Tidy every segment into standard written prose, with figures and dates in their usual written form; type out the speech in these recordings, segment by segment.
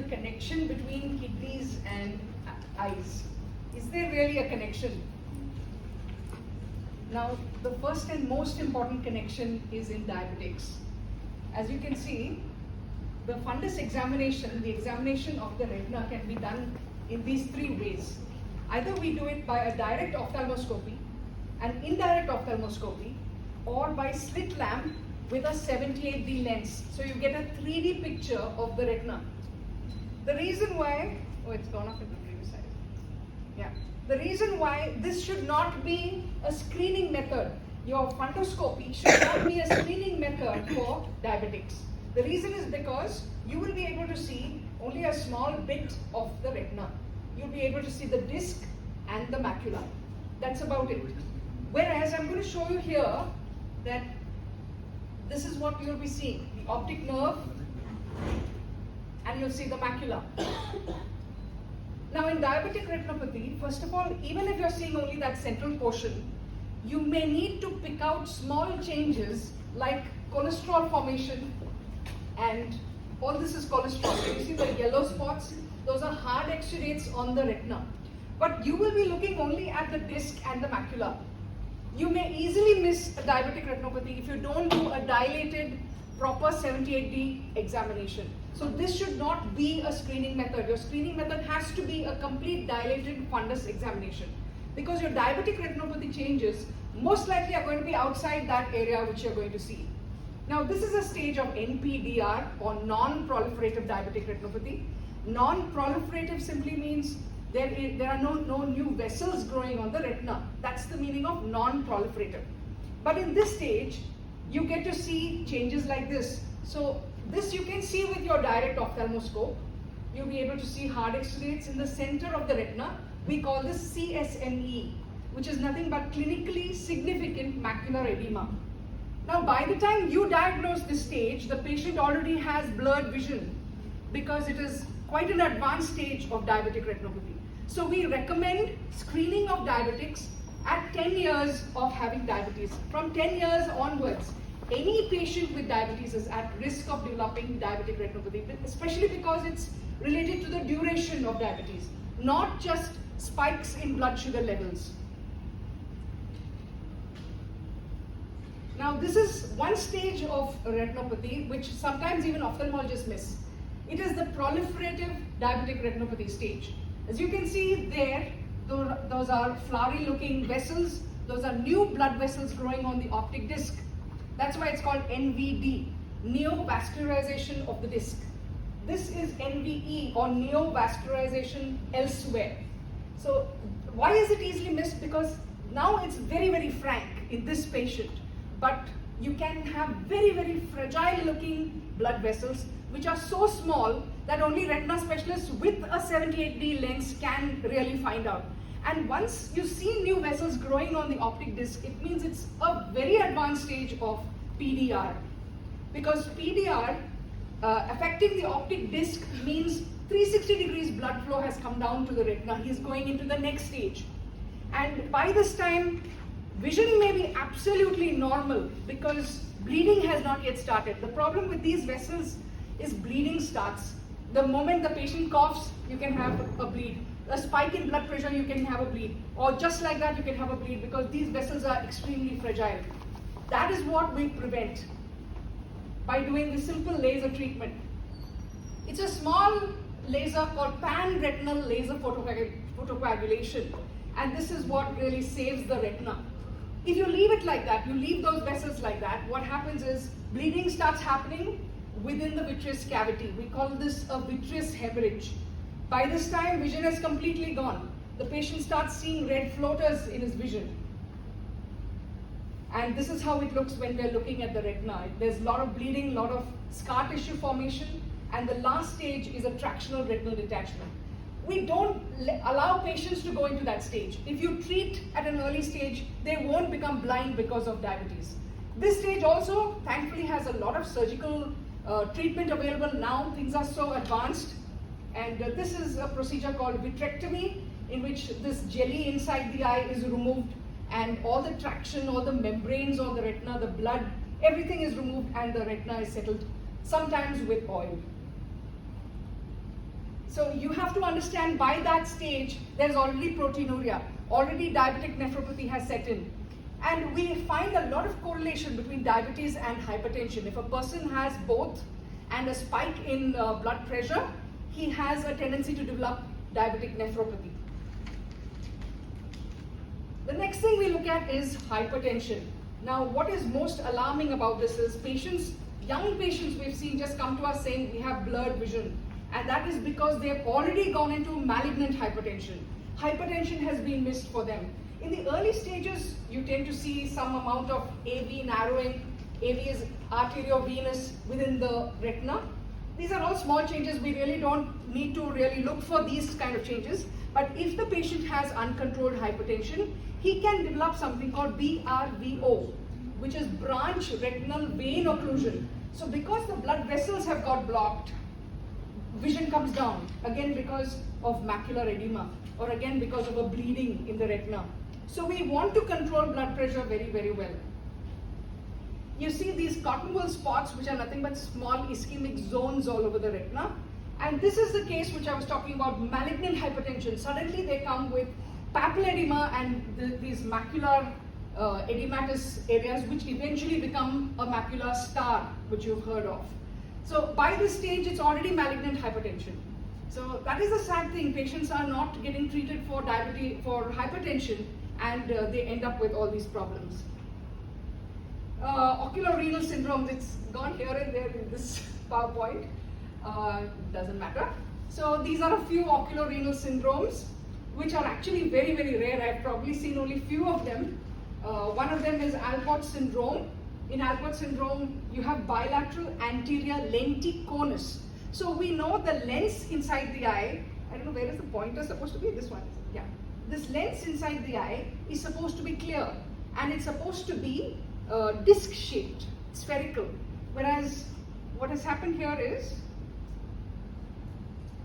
connection between kidneys and eyes. Is there really a connection? Now, the first and most important connection is in diabetics. As you can see, the fundus examination, the examination of the retina can be done in these three ways. Either we do it by a direct ophthalmoscopy, an indirect ophthalmoscopy, or by slit lamp with a 78D lens. So you get a 3D picture of the retina. The reason why, oh, it's gone up in the previous side. Yeah. The reason why this should not be a screening method, your fundoscopy should not be a screening method for diabetics. The reason is because you will be able to see only a small bit of the retina. You'll be able to see the disc and the macula. That's about it. Whereas I'm going to show you here that this is what you'll be seeing, the optic nerve, and you'll see the macula. Now in diabetic retinopathy, first of all, even if you're seeing only that central portion, you may need to pick out small changes like cholesterol formation, and all this is cholesterol. So you see the yellow spots, those are hard exudates on the retina. But you will be looking only at the disc and the macula. You may easily miss a diabetic retinopathy if you don't do a dilated proper 78D examination. So this should not be a screening method. Your screening method has to be a complete dilated fundus examination, because your diabetic retinopathy changes most likely are going to be outside that area which you're going to see. Now this is a stage of NPDR, or non-proliferative diabetic retinopathy. Non-proliferative simply means there are no new vessels growing on the retina. That's the meaning of non-proliferative. But in this stage, you get to see changes like this. So this you can see with your direct ophthalmoscope. You'll be able to see hard exudates in the center of the retina. We call this CSME, which is nothing but clinically significant macular edema. Now by the time you diagnose this stage, the patient already has blurred vision because it is quite an advanced stage of diabetic retinopathy. So we recommend screening of diabetics at 10 years of having diabetes. From 10 years onwards, any patient with diabetes is at risk of developing diabetic retinopathy, especially because it's related to the duration of diabetes, not just spikes in blood sugar levels. Now this is one stage of retinopathy which sometimes even ophthalmologists miss. It is the proliferative diabetic retinopathy stage. As you can see there, those are flowery looking vessels. Those are new blood vessels growing on the optic disc. That's why it's called NVD, neovascularization of the disc. This is NVE, or neovascularization elsewhere. So why is it easily missed? Because now it's very, very frank in this patient. But you can have very, very fragile looking blood vessels which are so small that only retina specialists with a 78D lens can really find out. And once you see new vessels growing on the optic disc, it means it's a very advanced stage of PDR. Because PDR affecting the optic disc means 360 degrees blood flow has come down to the retina. He's going into the next stage. And by this time, vision may be absolutely normal because bleeding has not yet started. The problem with these vessels is bleeding starts. The moment the patient coughs, you can have a bleed. A spike in blood pressure, you can have a bleed. Or just like that, you can have a bleed because these vessels are extremely fragile. That is what we prevent by doing the simple laser treatment. It's a small laser called pan-retinal laser photocoagulation. And this is what really saves the retina. If you leave it like that, you leave those vessels like that, what happens is bleeding starts happening within the vitreous cavity. We call this a vitreous hemorrhage. By this time, vision is completely gone. The patient starts seeing red floaters in his vision. And this is how it looks when we're looking at the retina. There's a lot of bleeding, a lot of scar tissue formation, and the last stage is a tractional retinal detachment. We don't allow patients to go into that stage. If you treat at an early stage, they won't become blind because of diabetes. This stage also, thankfully, has a lot of surgical treatment available now. Things are so advanced. And this is a procedure called vitrectomy, in which this jelly inside the eye is removed, and all the traction, all the membranes on the retina, the blood, everything is removed, and the retina is settled, sometimes with oil. So you have to understand by that stage, there's already proteinuria, already diabetic nephropathy has set in. And we find a lot of correlation between diabetes and hypertension. If a person has both and a spike in blood pressure, he has a tendency to develop diabetic nephropathy. The next thing we look at is hypertension. Now, what is most alarming about this is patients, young patients we've seen just come to us saying we have blurred vision. And that is because they've already gone into malignant hypertension. Hypertension has been missed for them. In the early stages, you tend to see some amount of AV narrowing. AV is arteriovenous within the retina. These are all small changes. We really don't need to really look for these kind of changes. But if the patient has uncontrolled hypertension, he can develop something called BRVO, which is branch retinal vein occlusion. So because the blood vessels have got blocked, vision comes down, again because of macular edema, or again because of a bleeding in the retina. So we want to control blood pressure very, very well. You see these cotton wool spots, which are nothing but small ischemic zones all over the retina. And this is the case which I was talking about, malignant hypertension. Suddenly they come with papilledema and these macular edematous areas, which eventually become a macular star, which you've heard of. So by this stage, it's already malignant hypertension. So that is the sad thing. Patients are not getting treated for diabetes, for hypertension, and they end up with all these problems. Oculorenal syndromes, it's gone here and there in this PowerPoint. Doesn't matter. So these are a few oculorenal syndromes, which are actually very, very rare. I've probably seen only few of them. One of them is Alport syndrome. In Alport syndrome, you have bilateral anterior lenticonus. So we know the lens inside the eye, I don't know, where is the pointer supposed to be? This one. Yeah. This lens inside the eye is supposed to be clear, and it's supposed to be disc-shaped, spherical. Whereas what has happened here is,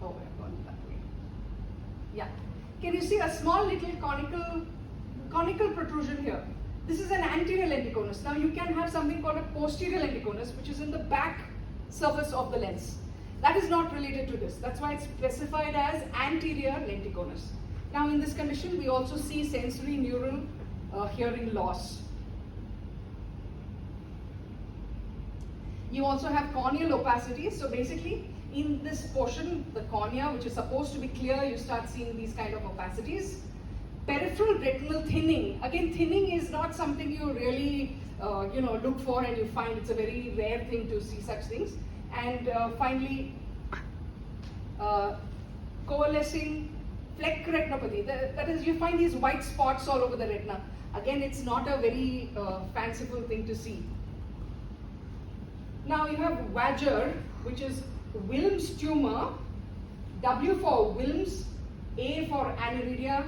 oh, I've gone that way. Yeah. Can you see a small little conical protrusion here? This is an anterior lenticonus. Now you can have something called a posterior lenticonus, which is in the back surface of the lens. That is not related to this. That's why it's specified as anterior lenticonus. Now in this condition, we also see sensory neural hearing loss. You also have corneal opacity. So basically, in this portion, the cornea, which is supposed to be clear, you start seeing these kind of opacities. Peripheral retinal thinning. Again, thinning is not something you really look for and you find. It's a very rare thing to see such things. And finally, coalescing fleck retinopathy. That is, you find these white spots all over the retina. Again, it's not a very fanciful thing to see. Now you have Wager, which is Wilms tumor, W for Wilms, A for aniridia,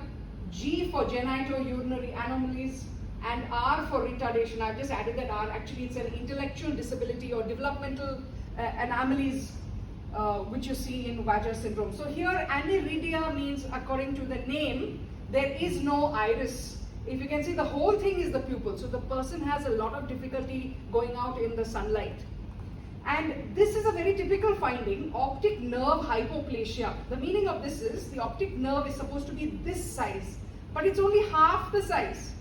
G for genitourinary anomalies, and R for retardation. I've just added that R. Actually, it's an intellectual disability or developmental anomalies which you see in Wager syndrome. So here, aniridia means, according to the name, there is no iris. If you can see, the whole thing is the pupil. So the person has a lot of difficulty going out in the sunlight. And this is a very typical finding, optic nerve hypoplasia. The meaning of this is the optic nerve is supposed to be this size, but it's only half the size.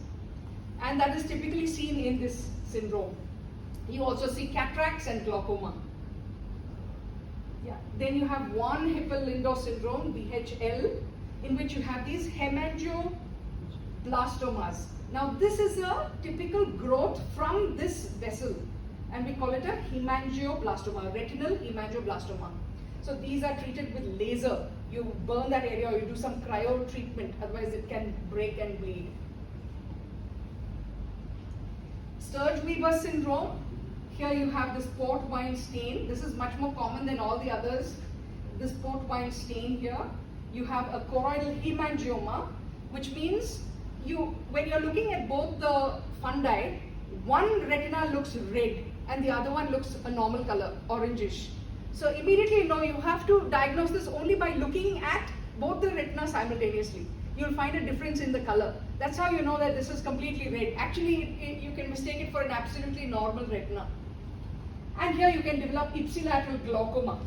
And that is typically seen in this syndrome. You also see cataracts and glaucoma. Yeah. Then you have von Hippel-Lindau syndrome, VHL, in which you have these hemangioblastomas. Now this is a typical growth from this vessel, and we call it a hemangioblastoma, retinal hemangioblastoma. So these are treated with laser. You burn that area or you do some cryo treatment, otherwise it can break and bleed. Sturge-Weber syndrome. Here you have this port wine stain. This is much more common than all the others. This port wine stain here. You have a choroidal hemangioma, which means when you're looking at both the fundi, one retina looks red and the other one looks a normal color, orangish. So immediately you have to diagnose this only by looking at both the retina simultaneously. You'll find a difference in the color. That's how you know that this is completely red. Actually, you can mistake it for an absolutely normal retina. And here you can develop ipsilateral glaucoma.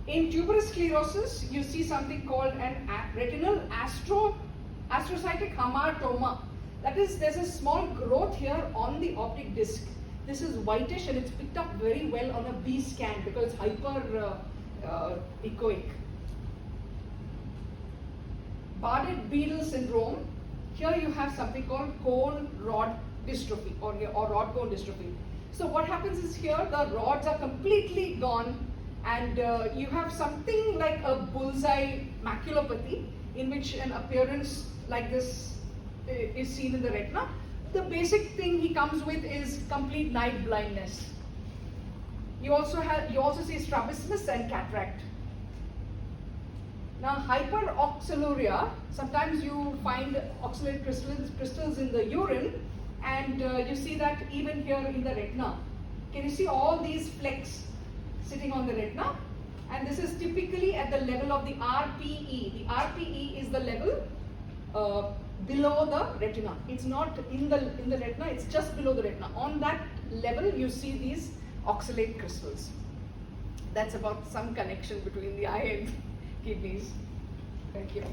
In tuberous sclerosis, you see something called an retinal astrocytic hamartoma. That is, there's a small growth here on the optic disc. This is whitish and it's picked up very well on a B scan because it's hyper echoic. Bardet-Biedl syndrome. Here you have something called cone rod dystrophy or rod cone dystrophy. So what happens is here the rods are completely gone and you have something like a bullseye maculopathy in which an appearance like this is seen in the retina. The basic thing he comes with is complete night blindness. You also see strabismus and cataract. Now hyperoxaluria, sometimes you find oxalate crystals in the urine and you see that even here in the retina. Can you see all these flecks sitting on the retina? And this is typically at the level of the RPE. The RPE is the level below the retina. It's not in the retina, it's just below the retina. On that level you see these oxalate crystals. That's about some connection between the eye and kidneys. Thank you.